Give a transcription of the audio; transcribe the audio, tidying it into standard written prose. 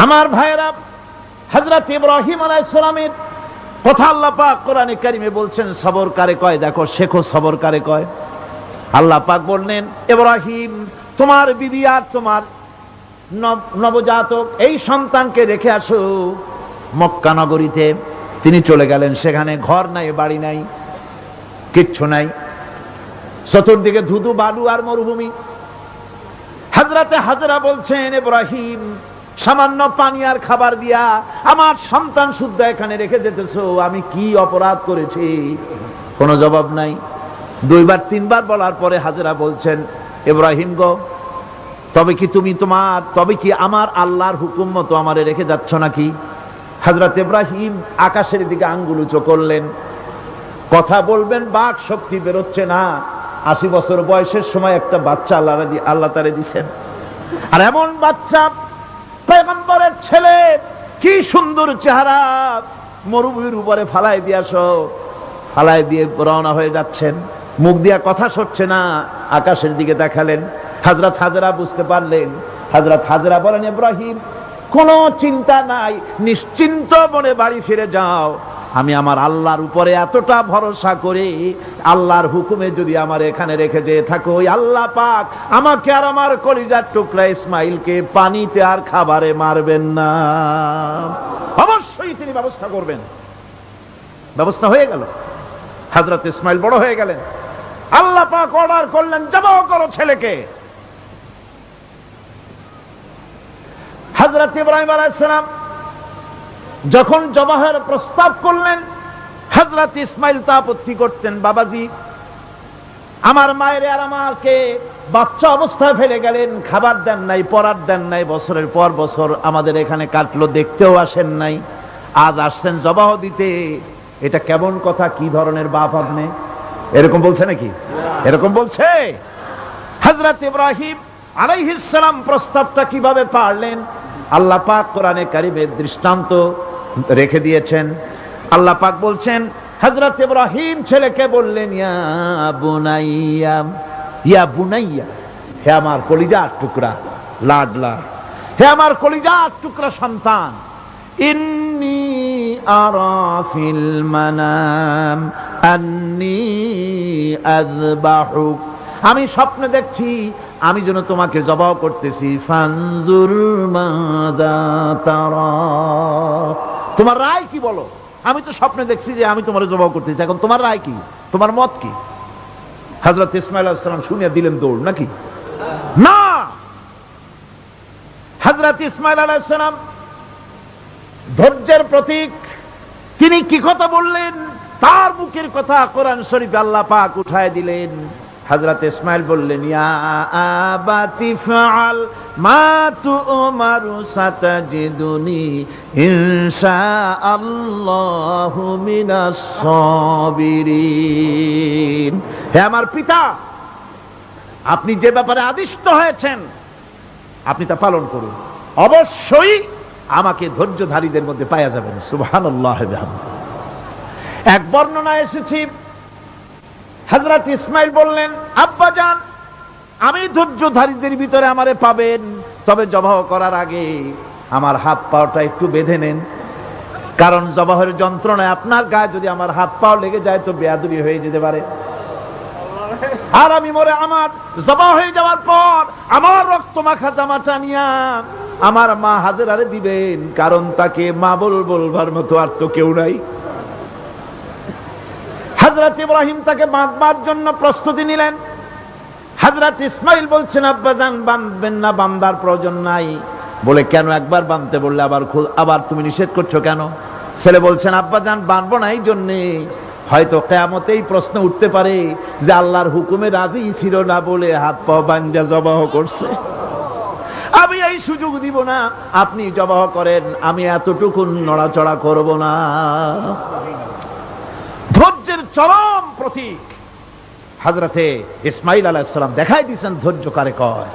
আমার ভাইয়েরা, হযরত ইব্রাহিম আলাইহিস সালামের কথা আল্লাহ পাক কোরআনে কারিমে বলছেন সবর কারে কয়, দেখো শেখো সবর কারে কয়। আল্লাহ পাক বললেন, ইব্রাহিম তোমার বিবি আর তোমার নবজাতক এই সন্তানকে রেখে আসো মক্কা নগরীতে। তিনি চলে গেলেন, সেখানে ঘর নাই, বাড়ি নাই, কিচ্ছু নাই, চতুর্দিকে ধুধু বালু আর মরুভূমি। হযরতে হাজরা বলছেন, ইব্রাহিম সামান্য পানি আর খাবার দিয়া আমার সন্তান শুদ্ধ এখানে রেখে যেতেছো, আমি কি অপরাধ করেছি? কোনো জবাব নাই। দুইবার তিনবার বলার পরে হাজরা বলছেন, ইব্রাহিম গো, তবে কি আমার আল্লাহর হুকুম মতো আমারে রেখে যাচ্ছ নাকি? হযরত ইব্রাহিম আকাশের দিকে আঙ্গুল উঁচু করলেন। কথা বলবেন, বাক শক্তি বেরোচ্ছে না। 80 বছর বয়সের সময় একটা বাচ্চা আল্লাহ তারে দিছেন, আর এমন বাচ্চা পয়গম্বরের ছেলে, কি সুন্দর চেহারা, মরুভূমির উপরে ফালাই দিয়ে রওনা হয়ে যাচ্ছেন, মুখ দিয়া কথা সরছে না, আকাশের দিকে দেখালেন। হযরত হাজরা বুঝতে পারলেন। হযরত হাজরা বলেন, ইব্রাহিম কোনো চিন্তা নাই, নিশ্চিন্ত মনে বাড়ি ফিরে যাও। আমি আমার আল্লাহর উপরে এতটা ভরসা করি, আল্লাহর হুকুমে যদি আমার এখানে রেখে যেয়ে থাকো, ওই আল্লাহ পাক আমাকে আর আমার কলিজার টুকরা ইসমাইলকে পানিতে আর খাবারে মারবেন না, অবশ্যই তিনি ব্যবস্থা করবেন। ব্যবস্থা হয়ে গেল। হযরত ইসমাইল বড় হয়ে গেলেন। আল্লাহ পাক অর্ডার করলেন, জবাহ করো ছেলেকে। হযরত ইব্রাহিম আলাইহিস সালাম যখন জবাহের প্রস্তাব করলেন, হযরত ইসমাইল তা আপত্তি করতেন, বাবাজি আমার মায়ের আর আমাকে বাচ্চা অবস্থায় ফেলে গেলেন, খাবার দেন নাই, পরার দেন নাই, বছরের পর বছর আমাদের এখানে কাটলো, দেখতেও আসেন নাই, আজ আসছেন জবাহ দিতে, এটা কেমন কথা? কি ধরনের বাপ আপনি? এরকম বলছে নাকি? এরকম বলছে? হযরত ইব্রাহিম আলাইহিস সালাম প্রস্তাবটা কিভাবে পারলেন? আল্লাহ পাক কোরআনে কারিমে দৃষ্টান্ত রেখে দিয়েছেন। আল্লাহ পাক বলছেন, হযরত ইব্রাহিম ছেলেকে বললেন, ইয়া বুনাইয়া, হে আমার কলিজার টুকরা লাডলা, হে আমার কলিজার টুকরা সন্তান, ইন্নী আরা ফিল মানাম আন্নী আযবাহুক, আমি স্বপ্নে দেখছি আমি যেন তোমাকে জবাহ করতেছি, ফানজুর মাযা তারা, তোমার রায় কি বলো? আমি তো স্বপ্নে দেখছি যে আমি তোমার জবাহ করতেছি, এখন তোমার রায় কি, তোমার মত কি? হযরত ইসমাঈল আলাইহিস সালাম শুনিয়া দিলেন দৌড়, নাকি না? হযরত ইসমাঈল আলাইহিস সালাম ধৈর্যের প্রতীক, তিনি কি কথা বললেন, তার মুখের কথা কোরআন শরীফে আল্লাহ পাক উঠায় দিলেন। হযরত ইসমাঈল বললেন, ইয়া আবাতি ফাআল মা তু'মারু সাতাজিদুনি ইনশাআল্লাহু মিনাস সাবিরিন, হে আমার পিতা, আপনি যে ব্যাপারে আদিষ্ট হয়েছেন আপনি তা পালন করুন, অবশ্যই আমাকে ধৈর্যধারীদের মধ্যে পাওয়া যাবেন। সুবহানাল্লাহ। এক বর্ণনায় এসেছে, হযরত ইসমাঈল বললেন, আব্বাজান আমি ধৈর্যধারীদের ভিতরে আমারে পাবেন, তবে জবাহ করার আগে আমার হাত পাওটা একটু বেঁধে নেন, কারণ জবাহের যন্ত্রণায় আপনার গায়ে যদি আমার হাত পাও লেগে যায় তো বেয়াদবি হয়ে যেতে পারে, আর আমি মরে আমার জবাহ হয়ে যাওয়ার পর আমার রক্ত মাখা জামাটা নিয়া আমার মা হাজেরারে দিবেন, কারণ তাকে মা বলবার মতো আর তো কেউ নাই। হযরত ইব্রাহিম তাকে বাঁধবার জন্য প্রস্তুতি নিলেন। হযরত ইসমাঈল বলছেন, আব্বাজান বাঁধবেন না, বাঁধার প্রয়োজন নাই। বলে, কেন? একবার বাঁধতে বললে আবার তুমি নিষেধ করছো কেন? ছেলে বলছেন, আব্বাজান বাঁধবো না এই জন্যে, হয়তো কিয়ামতেই প্রশ্ন উঠতে পারে যে আল্লাহর হুকুমে রাজি ছিল না বলে হাত পা বাঁধা জবাহ করছে, আমি এই সুযোগ দিব না, আপনি জবাহ করেন, আমি এতটুকু নড়াচড়া করব না। ধৈর্যের চরম প্রতীক হযরতে ইসমাঈল আলাইহিস সালাম দেখাই দিয়েছেন ধৈর্য কারে কয়।